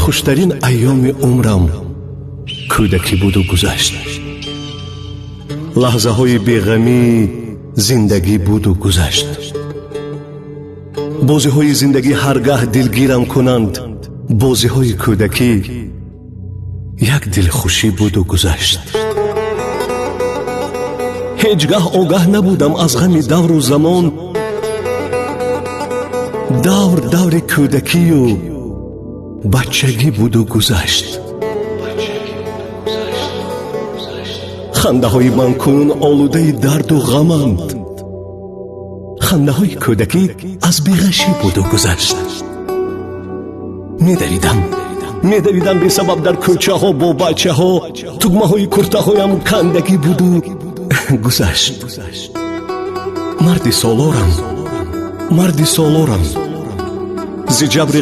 хуштарин айёми умрам кӯдакӣ буду гузашт. лаҳзаҳои беғамӣ зиндагӣ буду гузашт. бозиҳои зиндагӣ ҳар гаҳ дилгирам кунанд. бозиҳои кӯдакӣ як дилхушӣ буду гузашт. ҳеҷ гаҳ огаҳ набудам аз ғами давру замон. давр даври кӯдакию бачагӣ буду гузашт. хандаҳои ман кунун олудаи дарду ғаманд. хандаҳои кӯдакӣ аз беғашӣ буду гузашт. медавидам бесабаб дар кӯчаҳо бо бачаҳо. тугмаҳои куртаҳоям кандагӣ буду гузашт. марди солорам зи ҷабри